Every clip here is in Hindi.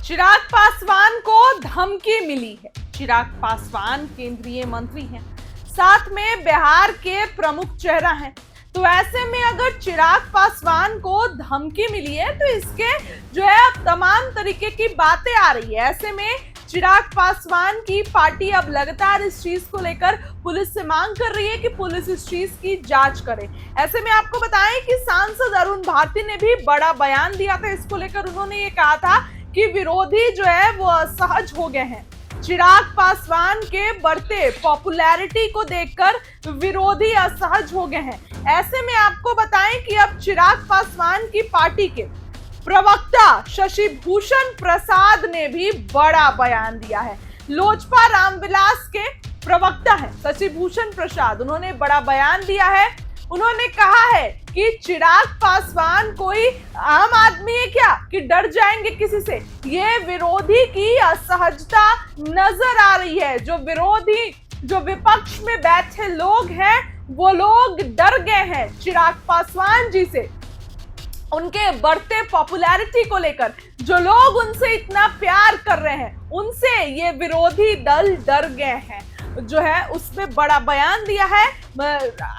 चिराग पासवान को धमकी मिली है। चिराग पासवान केंद्रीय मंत्री हैं, साथ में बिहार के प्रमुख चेहरा हैं। तो ऐसे में अगर चिराग पासवान को धमकी मिली है तो इसके जो है अब तमाम तरीके की बातें आ रही है। ऐसे में चिराग पासवान की पार्टी अब लगातार इस चीज को लेकर पुलिस से मांग कर रही है कि पुलिस इस चीज की जांच करे। ऐसे में आपको बताएं कि सांसद अरुण भारती ने भी बड़ा बयान दिया था। इसको लेकर उन्होंने ये कहा था कि विरोधी जो है वो असहज हो गए हैं। चिराग पासवान के बढ़ते पॉपुलैरिटी को देखकर विरोधी असहज हो गए हैं। ऐसे में आपको बताएं कि अब चिराग पासवान की पार्टी के प्रवक्ता शशि भूषण प्रसाद ने भी बड़ा बयान दिया है। लोजपा रामविलास के प्रवक्ता हैं शशि भूषण प्रसाद, उन्होंने बड़ा बयान दिया है। उन्होंने कहा है कि चिराग पासवान कोई आम आदमी है क्या कि डर जाएंगे किसी से। ये विरोधी की असहजता नजर आ रही है। जो विपक्ष में बैठे लोग हैं वो लोग डर गए हैं चिराग पासवान जी से, उनके बढ़ते पॉपुलैरिटी को लेकर। जो लोग उनसे इतना प्यार कर रहे हैं उनसे ये विरोधी दल डर गए हैं। जो है उसमें बड़ा बयान दिया है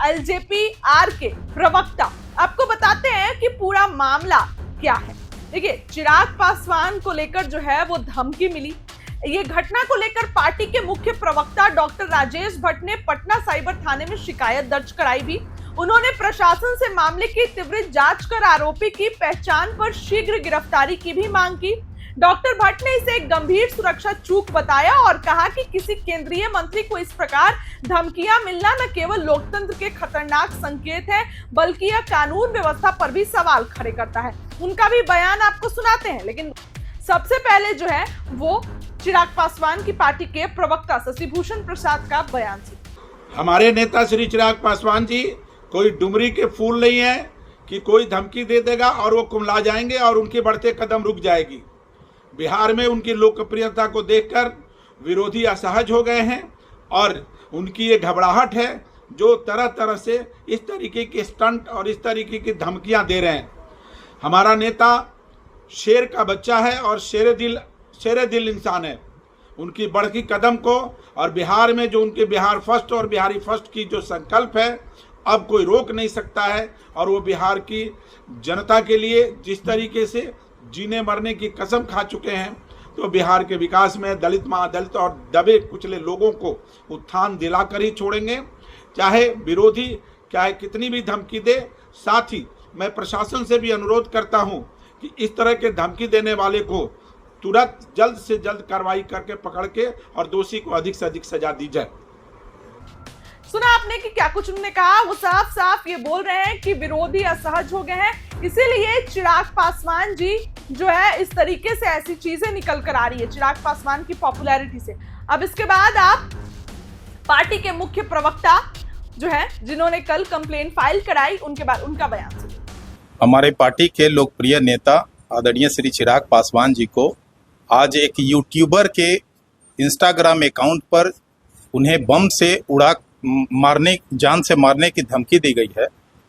एलजेपी-आर के प्रवक्ता। आपको बताते हैं कि पूरा मामला क्या है। देखिए, चिराग पासवान को लेकर जो है वो धमकी मिली। ये घटना को लेकर पार्टी के मुख्य प्रवक्ता डॉक्टर राजेश भट्ट ने पटना साइबर थाने में शिकायत दर्ज कराई भी। उन्होंने प्रशासन से मामले की त्वरित जांच कर आरोपी की पहचान पर शीघ्र गिरफ्तारी की भी मांग की। डॉक्टर भट्ट ने इसे एक गंभीर सुरक्षा चूक बताया और कहा कि किसी केंद्रीय मंत्री को इस प्रकार धमकियां मिलना न केवल लोकतंत्र के खतरनाक संकेत है बल्कि यह कानून व्यवस्था पर भी सवाल खड़े करता है। उनका भी बयान आपको सुनाते हैं, लेकिन सबसे पहले जो है वो चिराग पासवान की पार्टी के प्रवक्ता शशि भूषण प्रसाद का बयान सुनिए। हमारे नेता श्री चिराग पासवान जी कोई डुमरी के फूल नहीं है कि कोई धमकी दे देगा और वो कुमला जाएंगे और उनके बढ़ते कदम रुक जाएगी। बिहार में उनकी लोकप्रियता को देखकर विरोधी असहज हो गए हैं और उनकी ये घबराहट है जो तरह तरह से इस तरीके के स्टंट और इस तरीके की धमकियां दे रहे हैं। हमारा नेता शेर का बच्चा है और शेर दिल इंसान है। उनकी बढ़ती कदम को और बिहार में जो उनके बिहार फर्स्ट और बिहारी फर्स्ट की जो संकल्प है अब कोई रोक नहीं सकता है। और वो बिहार की जनता के लिए जिस तरीके से जीने मरने की कसम खा चुके हैं, तो बिहार के विकास में दलित महादलित और दबे कुचले लोगों को उत्थान दिलाकर ही छोड़ेंगे, चाहे विरोधी चाहे कितनी भी धमकी दे। साथ ही मैं प्रशासन से भी अनुरोध करता हूं कि इस तरह के धमकी देने वाले को तुरंत जल्द से जल्द कार्रवाई करके पकड़ के और दोषी को अधिक से अधिक सजा दी जाए। सुना आपने कि क्या कुछ उन्होंने कहा। वो साफ साफ ये बोल रहे हैं कि विरोधी असहज हो गए हैं, इसीलिए चिराग पासवान जी जो है इस तरीके से ऐसी चीजें निकल कर आ रही है चिराग पासवान की पॉपुलैरिटी से। अब इसके बाद आप पार्टी के मुख्य प्रवक्ता जो है जिन्होंने कल कंप्लेंट फाइल कराई उनके बाद उनका बयान सुनिए। हमारे पार्टी के लोकप्रिय नेता आदरणीय श्री चिराग पासवान जी को आज एक यूट्यूबर के इंस्टाग्राम अकाउंट पर उन्हें बम से उड़ा मारने जान से मारने की धमकी दी गई है,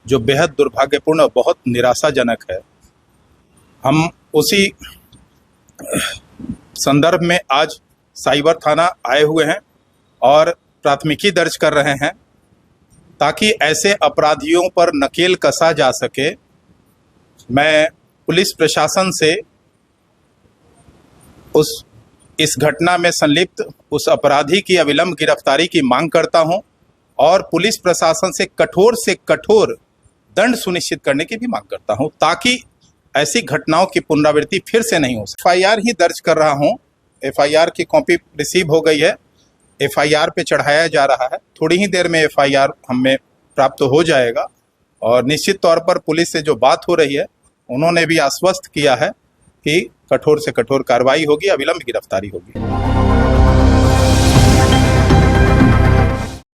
जो बेहद दुर्भाग्यपूर्ण और बहुत निराशाजनक है। हम उसी संदर्भ में आज साइबर थाना आए हुए हैं और प्राथमिकी दर्ज कर रहे हैं ताकि ऐसे अपराधियों पर नकेल कसा जा सके। मैं पुलिस प्रशासन से इस घटना में संलिप्त उस अपराधी की अविलंब गिरफ्तारी की मांग करता हूं और पुलिस प्रशासन से कठोर दंड सुनिश्चित करने की भी मांग करता हूं ताकि ऐसी घटनाओं की पुनरावृत्ति फिर से नहीं हो सके। एफआईआर ही दर्ज कर रहा हूं। एफआईआर की कॉपी रिसीव हो गई है, एफआईआर पे चढ़ाया जा रहा है। थोड़ी ही देर में एफआईआर हमें प्राप्त हो जाएगा और निश्चित तौर पर पुलिस से जो बात हो रही है उन्होंने भी आश्वस्त किया है कि कठोर से कठोर कार्रवाई होगी, अविलंब गिरफ्तारी होगी।